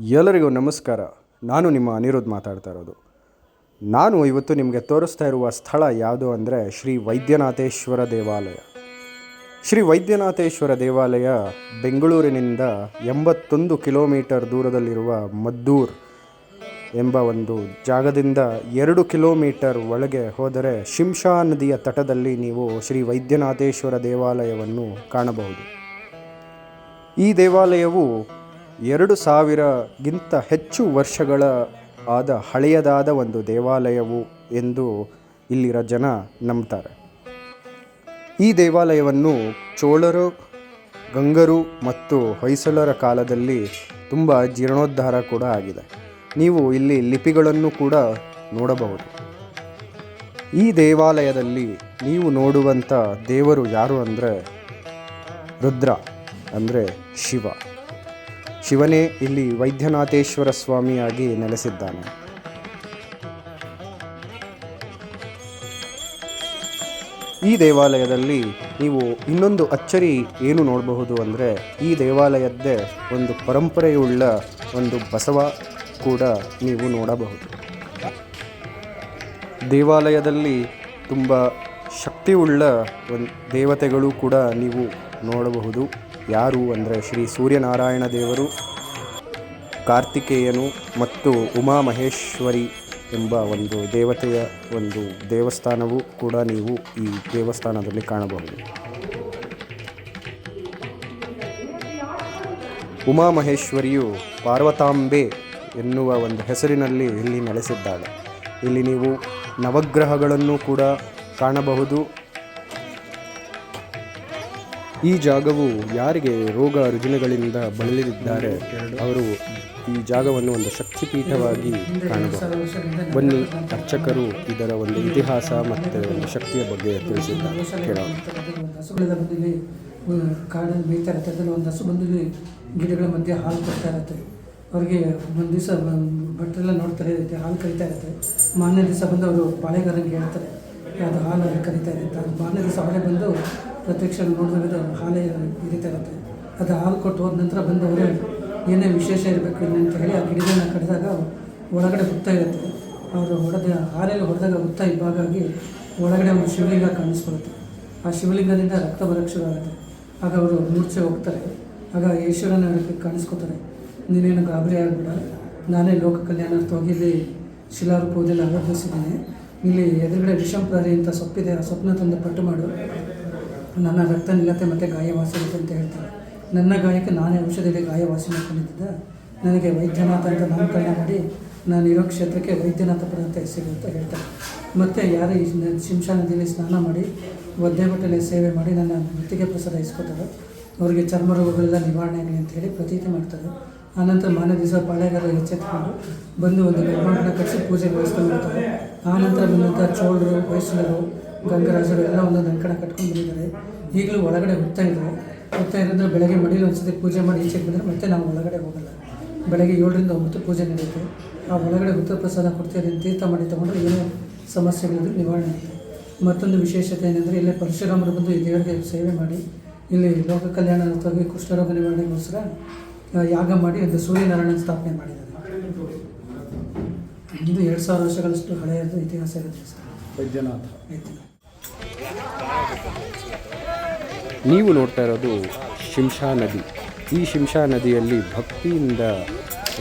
ಎಲ್ಲರಿಗೂ ನಮಸ್ಕಾರ. ನಾನು ನಿಮ್ಮ ಅನಿರುದ್ಧ್ ಮಾತಾಡ್ತಾ ಇರೋದು. ನಾನು ಇವತ್ತು ನಿಮಗೆ ತೋರಿಸ್ತಾ ಇರುವ ಸ್ಥಳ ಯಾವುದು ಅಂದರೆ ಶ್ರೀ ವೈದ್ಯನಾಥೇಶ್ವರ ದೇವಾಲಯ. ಶ್ರೀ ವೈದ್ಯನಾಥೇಶ್ವರ ದೇವಾಲಯ ಬೆಂಗಳೂರಿನಿಂದ 81 ಕಿಲೋಮೀಟರ್ ದೂರದಲ್ಲಿರುವ ಮದ್ದೂರು ಎಂಬ ಒಂದು ಜಾಗದಿಂದ 2 ಕಿಲೋಮೀಟರ್ ಒಳಗೆ ಹೋದರೆ ಶಿಂಷಾ ನದಿಯ ತಟದಲ್ಲಿ ನೀವು ಶ್ರೀ ವೈದ್ಯನಾಥೇಶ್ವರ ದೇವಾಲಯವನ್ನು ಕಾಣಬಹುದು. ಈ ದೇವಾಲಯವು 2000ಗಿಂತ ಹೆಚ್ಚು ವರ್ಷಗಳ ಹಳೆಯದಾದ ಒಂದು ದೇವಾಲಯವು ಎಂದು ಇಲ್ಲಿರ ಜನ ನಂಬ್ತಾರೆ. ಈ ದೇವಾಲಯವನ್ನು ಚೋಳರು, ಗಂಗರು ಮತ್ತು ಹೊಯ್ಸಳರ ಕಾಲದಲ್ಲಿ ತುಂಬ ಜೀರ್ಣೋದ್ಧಾರ ಕೂಡ ಆಗಿದೆ. ನೀವು ಇಲ್ಲಿ ಲಿಪಿಗಳನ್ನು ಕೂಡ ನೋಡಬಹುದು. ಈ ದೇವಾಲಯದಲ್ಲಿ ನೀವು ನೋಡುವಂಥ ದೇವರು ಯಾರು ಅಂದರೆ ರುದ್ರ ಅಂದರೆ ಶಿವನೇ ಇಲ್ಲಿ ವೈದ್ಯನಾಥೇಶ್ವರ ಸ್ವಾಮಿಯಾಗಿ ನೆಲೆಸಿದ್ದಾನೆ. ಈ ದೇವಾಲಯದಲ್ಲಿ ನೀವು ಇನ್ನೊಂದು ಅಚ್ಚರಿ ಏನು ನೋಡಬಹುದು ಅಂದರೆ ಈ ದೇವಾಲಯದ್ದೇ ಒಂದು ಪರಂಪರೆಯುಳ್ಳ ಒಂದು ಬಸವ ಕೂಡ ನೀವು ನೋಡಬಹುದು. ದೇವಾಲಯದಲ್ಲಿ ತುಂಬ ಶಕ್ತಿಯುಳ್ಳ ದೇವತೆಗಳು ಕೂಡ ನೀವು ನೋಡಬಹುದು. ಯಾರು ಅಂದರೆ ಶ್ರೀ ಸೂರ್ಯನಾರಾಯಣ ದೇವರು, ಕಾರ್ತಿಕೇಯನು ಮತ್ತು ಉಮಾಮಹೇಶ್ವರಿ ಎಂಬ ಒಂದು ದೇವತೆಯ ಒಂದು ದೇವಸ್ಥಾನವೂ ಕೂಡ ನೀವು ಈ ದೇವಸ್ಥಾನದಲ್ಲಿ ಕಾಣಬಹುದು. ಉಮಾಮಹೇಶ್ವರಿಯು ಪಾರ್ವತಾಂಬೆ ಎನ್ನುವ ಒಂದು ಹೆಸರಿನಲ್ಲಿ ಇಲ್ಲಿ ನೆಲೆಸಿದ್ದಾಳೆ. ಇಲ್ಲಿ ನೀವು ನವಗ್ರಹಗಳನ್ನು ಕೂಡ ಕಾಣಬಹುದು. ಈ ಜಾಗವು ಯಾರಿಗೆ ರೋಗ ರುಜಿನಗಳಿಂದ ಬಳಲಿದ್ದಾರೆ ಅವರು ಈ ಜಾಗವನ್ನು ಒಂದು ಶಕ್ತಿಪೀಠವಾಗಿ ಕಾಣಬಹುದು. ಬನ್ನಿ, ಅರ್ಚಕರು ಇದರ ಒಂದು ಇತಿಹಾಸ ಮತ್ತು ಒಂದು ಶಕ್ತಿಯ ಬಗ್ಗೆ ತಿಳಿಸಿದ್ದಾರೆ. ಹಸುಗಳೆಲ್ಲ ಬಂದು ಕಾಡಲ್ಲಿ ಮೇಯ್ತಾ ಇರುತ್ತೆ. ಅದರಲ್ಲಿ ಒಂದು ಹಸು ಬಂದು ಗಿಡಗಳ ಮಧ್ಯೆ ಹಾಲು ಕೊಡ್ತಾ ಇರುತ್ತೆ. ಅವ್ರಿಗೆ ಒಂದು ದಿವಸ ಭಟ್ರೆಲ್ಲ ನೋಡ್ತಾರೆ, ಹಾಲು ಕರಿತಾ ಇರುತ್ತೆ. ಮಾರನೇ ದಿವಸ ಬಂದು ಅವರು ಬಾಳೆಗಾರನಿಗೆ ಹೇಳ್ತಾರೆ ಅದು ಹಾಲು ಕರಿತಾ ಇರುತ್ತೆ. ಅದು ಮಾರನೇ ದಿವಸ ಅವರೇ ಬಂದು ಪ್ರತ್ಯಕ್ಷ ನೋಡಿದಾಗ ಹಾಲೇ ಹಿರಿತಾ ಇರುತ್ತೆ. ಅದು ಹಾಲು ಕೊಟ್ಟು ಹೋದ ನಂತರ ಬಂದು ಅವರು ಏನೇ ವಿಶೇಷ ಇರಬೇಕು ಅಂತ ಹೇಳಿ ಆ ಗಿಡಗಳನ್ನ ಕಡಿದಾಗ ಒಳಗಡೆ ಹುತ್ತ ಇರುತ್ತೆ. ಅವರು ಹಾಲೆಲ್ಲ ಹೊಡೆದಾಗ ಹುತ್ತ ಇಬ್ಬಾಗಾಗಿ ಒಳಗಡೆ ಒಂದು ಶಿವಲಿಂಗ ಕಾಣಿಸ್ಕೊಳುತ್ತೆ. ಆ ಶಿವಲಿಂಗದಿಂದ ರಕ್ತ ಬರೋಕ್ಕೆ ಶುರು ಆಗುತ್ತೆ. ಆಗ ಅವರು ಮೂರ್ಛೆ ಹೋಗ್ತಾರೆ. ಆಗ ಈಶ್ವರನ ಕಾಣಿಸ್ಕೊತಾರೆ. ನೀನೇನು ಗಾಬರಿ ಆಗಬೇಡ, ನಾನೇ ಲೋಕ ಕಲ್ಯಾಣಾರ್ಥವಾಗಿ ಇಲ್ಲಿ ಶಿಲಾರೂಪದಲ್ಲಿ ಆರಾಧಿಸಿದ್ದೇನೆ. ಇಲ್ಲಿ ಎದುರುಗಡೆ ವಿಷಂಪ್ರಾರಿ ಅಂತ ಸೊಪ್ಪಿದೆ, ಆ ಸೊಪ್ಪನ್ನ ತಂದು ಪಟ್ಟು ಮಾಡು, ನನ್ನ ರಕ್ತ ನಿಲ್ಲತೆ ಮತ್ತು ಗಾಯ ವಾಸಿರುತ್ತೆ ಅಂತ ಹೇಳ್ತಾರೆ. ನನ್ನ ಗಾಯಕ್ಕೆ ನಾನೇ ಔಷಧಿಗೆ ಗಾಯ ವಾಸಿ ಮಾಡ್ಕೊಂಡಿದ್ದ ನನಗೆ ವೈದ್ಯನಾಥ ಅಂತ ನಾಮಕರಣ ಮಾಡಿ ನಾನು ಇರೋ ಕ್ಷೇತ್ರಕ್ಕೆ ವೈದ್ಯನಾಥ ಪರ್ವತ ಹೆಸರು ಅಂತ ಹೇಳ್ತಾರೆ. ಮತ್ತು ಯಾರು ಈ ಶಿಂಷಾ ನದಿಯಲ್ಲಿ ಸ್ನಾನ ಮಾಡಿ ಒದ್ದೆ ಬಟ್ಟೆಲೆ ಸೇವೆ ಮಾಡಿ ನನ್ನ ವೃತ್ತಿಗೆ ಪ್ರಸಾದ ಇಸ್ಕೊತಾರೆ ಅವರಿಗೆ ಚರ್ಮ ರೋಗಗಳೆಲ್ಲ ನಿವಾರಣೆ ಆಗಲಿ ಅಂತ ಹೇಳಿ ಪ್ರತೀತಿ ಮಾಡ್ತಾರೆ. ಆನಂತರ ಮಾರನೇ ದಿವಸ ಪಾಳೆಗಾರರು ಎಚ್ಚೆತ್ಕೊಂಡು ಬಂದು ಒಂದು ಗರ್ಭಾಂಗಣ ಕಟ್ಟಿಸಿ ಪೂಜೆ ವ್ಯವಸ್ಥೆ ಮಾಡ್ತಾರೆ. ಆನಂತರ ಬಂದಂಥ ಚೋಳರು, ಹೊಯ್ಸಳರು, ಗಂಗರಾಜರು ಎಲ್ಲ ಒಂದೊಂದು ಅಂಕಣ ಕಟ್ಕೊಂಡು ಬಂದಿದ್ದಾರೆ. ಈಗಲೂ ಒಳಗಡೆ ಹುತ್ತ ಇರೋದ್ರೆ ಬೆಳಗ್ಗೆ ಮಡಿಲಿ ಒಂದ್ಸತಿ ಪೂಜೆ ಮಾಡಿ ಈಚೆಗೆ ಬಂದರೆ ಮತ್ತೆ ನಾವು ಒಳಗಡೆ ಹೋಗಲ್ಲ. ಬೆಳಗ್ಗೆ 7ರಿಂದ 9 ಪೂಜೆ ನಡೆಯುತ್ತೆ. ಆ ಒಳಗಡೆ ಹುತ್ತ ಪ್ರಸಾದ ಕೊಡ್ತೀವಿ, ತೀರ್ಥ ಮಾಡಿ ತೊಗೊಂಡ್ರೆ ಏನೋ ಸಮಸ್ಯೆಗಳಿದ್ರು ನಿವಾರಣೆ ಆಗುತ್ತೆ. ಮತ್ತೊಂದು ವಿಶೇಷತೆ ಏನೆಂದರೆ ಇಲ್ಲೇ ಪರಶುರಾಮರು ಬಂದು ಈ ದೇವರಿಗೆ ಸೇವೆ ಮಾಡಿ ಇಲ್ಲಿ ಲೋಕ ಕಲ್ಯಾಣಾರ್ಥವಾಗಿ ಕುಷ್ಠರೋಗ ನಿವಾರಣೆಗೋಸ್ಕರ ಯಾಗ ಮಾಡಿ ಒಂದು ಸೂರ್ಯನಾರಾಯಣ ಸ್ಥಾಪನೆ ಮಾಡಿದ್ದಾರೆ. ಇದು 2000 ವರ್ಷಗಳಷ್ಟು ಹಳೆಯದು ಇತಿಹಾಸ ಇರುತ್ತೆ. ವೈದ್ಯನಾಥ. ನೀವು ನೋಡ್ತಾ ಇರೋದು ಶಿಂಷಾ ನದಿ. ಈ ಶಿಂಷಾ ನದಿಯಲ್ಲಿ ಭಕ್ತಿಯಿಂದ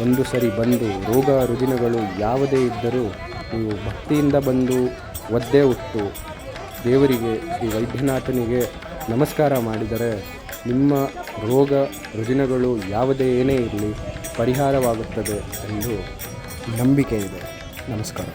ಒಂದು ಸರಿ ಬಂದು ರೋಗ ರುಜಿನಗಳು ಯಾವುದೇ ಇದ್ದರೂ ನೀವು ಭಕ್ತಿಯಿಂದ ಬಂದು ಒದ್ದೆ ಉಟ್ಟು ದೇವರಿಗೆ ಶ್ರೀ ವೈದ್ಯನಾಥನಿಗೆ ನಮಸ್ಕಾರ ಮಾಡಿದರೆ ನಿಮ್ಮ ರೋಗ ರುಜಿನಗಳು ಯಾವುದೇ ಏನೇ ಇರಲಿ ಪರಿಹಾರವಾಗುತ್ತದೆ ಎಂದು ನಂಬಿಕೆ ಇದೆ. ನಮಸ್ಕಾರ.